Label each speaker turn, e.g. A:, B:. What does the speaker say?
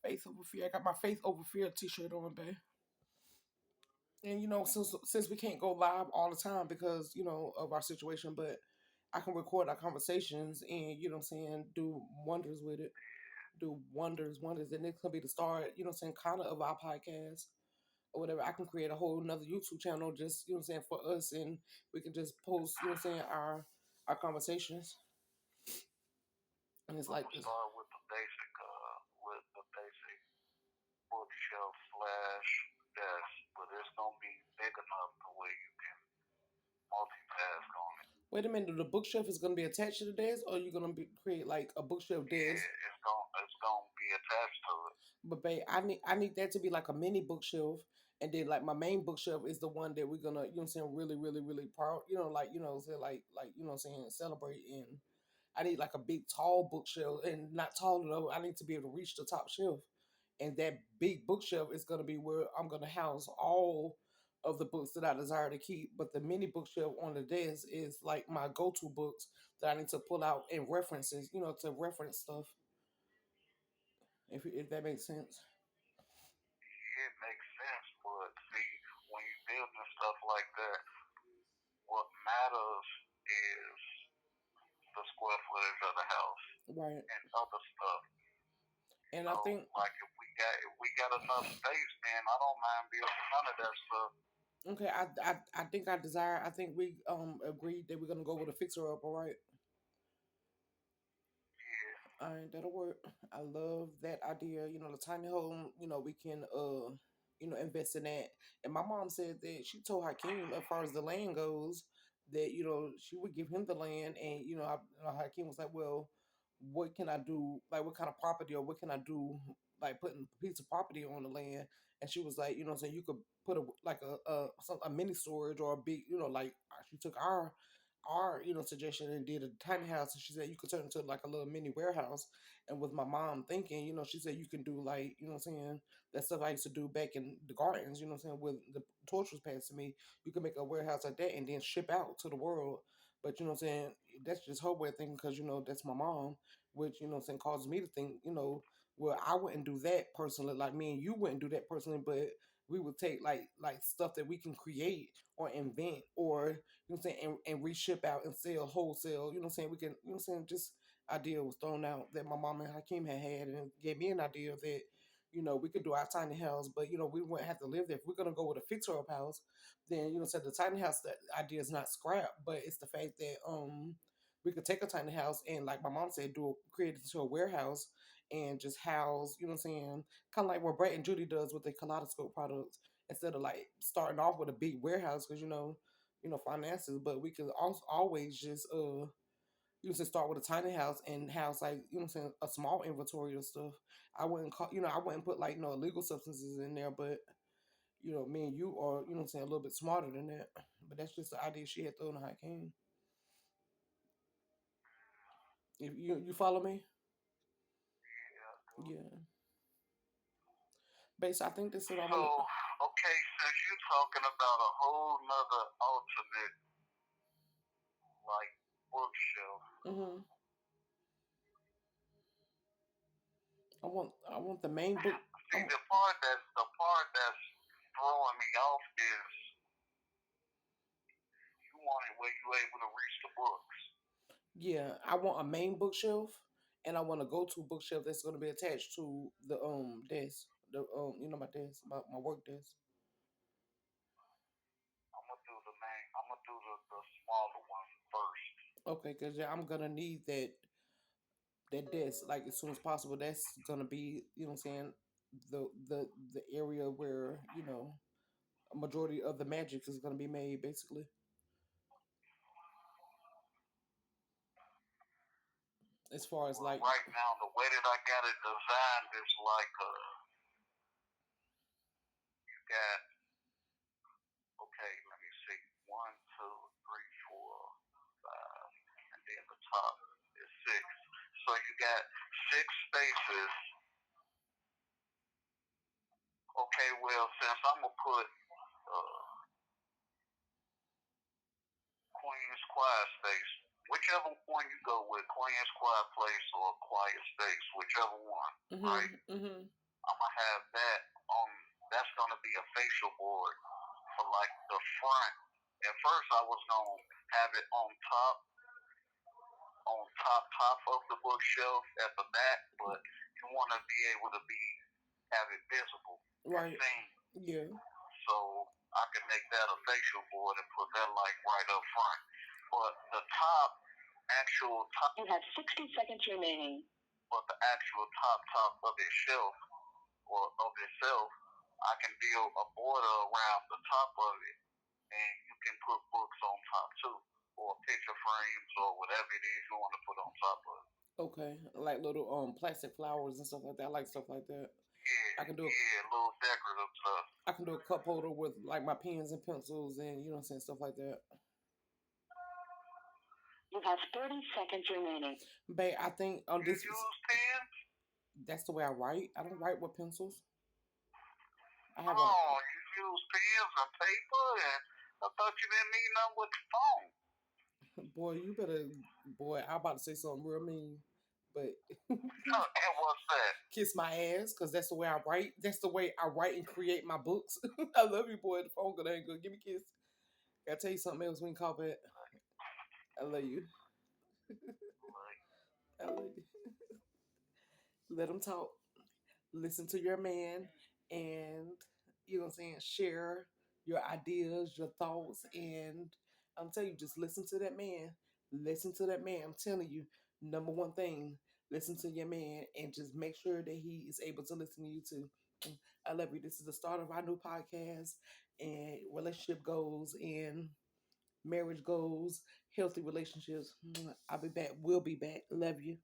A: Faith over fear. I got my faith over fear t-shirt on, babe. And since we can't go live all the time because of our situation, but I can record our conversations and what I'm saying, do wonders with it, do wonders, and it could be the start, kind of our podcast or whatever. I can create a whole another YouTube channel just for us, and we can just post our conversations, and it's
B: I'm
A: like
B: gonna
A: this.
B: start with the basic bookshelf slash desk, but it's gonna be big enough to where you can multitask on it.
A: Wait a minute, the bookshelf is going to be attached to the desk, or are you going to create like a bookshelf desk?
B: Yeah, it's gonna be attached to it.
A: But babe, I need that to be like a mini bookshelf, and then like my main bookshelf is the one that we're gonna really really really proud like say like celebrate in. I need like a big tall bookshelf, and not tall enough. I need to be able to reach the top shelf, and that big bookshelf is gonna be where I'm gonna house all of the books that I desire to keep. But the mini bookshelf on the desk is like my go-to books that I need to pull out and references, to reference stuff. If that makes sense.
B: Yeah, it makes sense, but see, when you building stuff like that, what matters is the square footage of the house
A: Right.
B: and other stuff.
A: And I think
B: Like if we got enough space, man, I don't mind building none of that stuff.
A: okay, I think I think we agreed that we're gonna go with a fixer up, all right?
B: Yeah,
A: All right, that'll work. I love that idea. The tiny home, we can invest in that. And my mom said that she told Hakeem as far as the land goes that, she would give him the land, and Hakeem was like, well, what can I do? Like what kind of property, or what can I do like putting a piece of property on the land? And she was like, saying you could put a mini storage or a big, like she took our suggestion and did a tiny house, and she said you could turn it into like a little mini warehouse. And with my mom thinking, she said you can do like that stuff I used to do back in the gardens, with the torch was passed to me. You can make a warehouse like that and then ship out to the world. But that's just her way of thinking, because that's my mom, which causes me to think, well, I wouldn't do that personally, like me and you wouldn't do that personally, but we would take like stuff that we can create or invent, or and reship out and sell wholesale. We can, just idea was thrown out that my mom and Hakeem had, and it gave me an idea that, we could do our tiny house, but we wouldn't have to live there. If we're gonna go with a fixer up house, then so the tiny house, that idea is not scrap, but it's the fact that we could take a tiny house and, like my mom said, create it into a warehouse and just house, kind of like what Brett and Judy does with the kaleidoscope products, instead of like starting off with a big warehouse, because finances. But we could also always just start with a tiny house and house, like a small inventory of stuff. I wouldn't put like no illegal substances in there, but me and you are a little bit smarter than that. But that's just the idea she had thrown in Hakeem. If you follow me.
B: yeah, dude.
A: Yeah. Base, I think this is what I'm
B: So,
A: gonna.
B: okay, since you're talking about a whole nother alternate like bookshelf,
A: Hmm. I want the main book.
B: see the part that's throwing me off is you want it where you able to reach the books.
A: Yeah, I want a main bookshelf, and I want a go-to bookshelf that's going to be attached to the desk. The my desk, my work desk.
B: I'm gonna do the smaller one first.
A: Okay, because yeah, I'm gonna need that desk like as soon as possible. That's gonna be the area where a majority of the magic is gonna be made, basically. As far as
B: Well,
A: like,
B: right now the way that I got it designed is like you got okay, let me see, one, two, three, four, five, and then the top is six. So you got six spaces. Okay, well since I'm gonna put Queen's Quiet Space, whichever one you go with, Queen's Quiet Place or Quiet Space, whichever one, right?
A: mm-hmm, mm-hmm.
B: I'm gonna have that on. That's gonna be a facial board for like the front. At first, I was gonna have it on top of the bookshelf at the back, but you want to be able to have it visible and
A: Right.
B: seen.
A: Yeah.
B: So I can make that a facial board and put that like right up front. But the actual top. You have 60 seconds remaining. But the actual top of its shelf or of itself, I can build a border around the top of it, and you can put books on top too, or picture frames or whatever it is you want to put on top of it.
A: Okay. Like little plastic flowers and stuff like that. I like stuff like that.
B: Yeah,
A: I can do
B: little decorative stuff.
A: I can do a cup holder with like my pens and pencils and you know what I'm saying, stuff like that.
B: You have 30 seconds remaining.
A: Babe, I think on
B: You
A: this
B: use pens?
A: that's the way I write. I don't write with pencils. I have
B: Oh, you use pens and paper, and I thought you didn't need nothing with your phone.
A: boy, you better boy, I'm about to say something real mean, but
B: And what's that?
A: kiss my ass, because that's the way I write. That's the way I write and create my books. I love you, boy. The phone good ain't good. Give me a kiss. Gotta tell you something else we can call back. I love you. I love you. Let them talk. Listen to your man and you know what I'm saying, share your ideas, your thoughts, and I'm telling you, just listen to that man. Listen to that man. I'm telling you, number one thing, listen to your man and just make sure that he is able to listen to you too. I love you. This is the start of our new podcast and relationship goals and marriage goals, healthy relationships. I'll be back. We'll be back. Love you.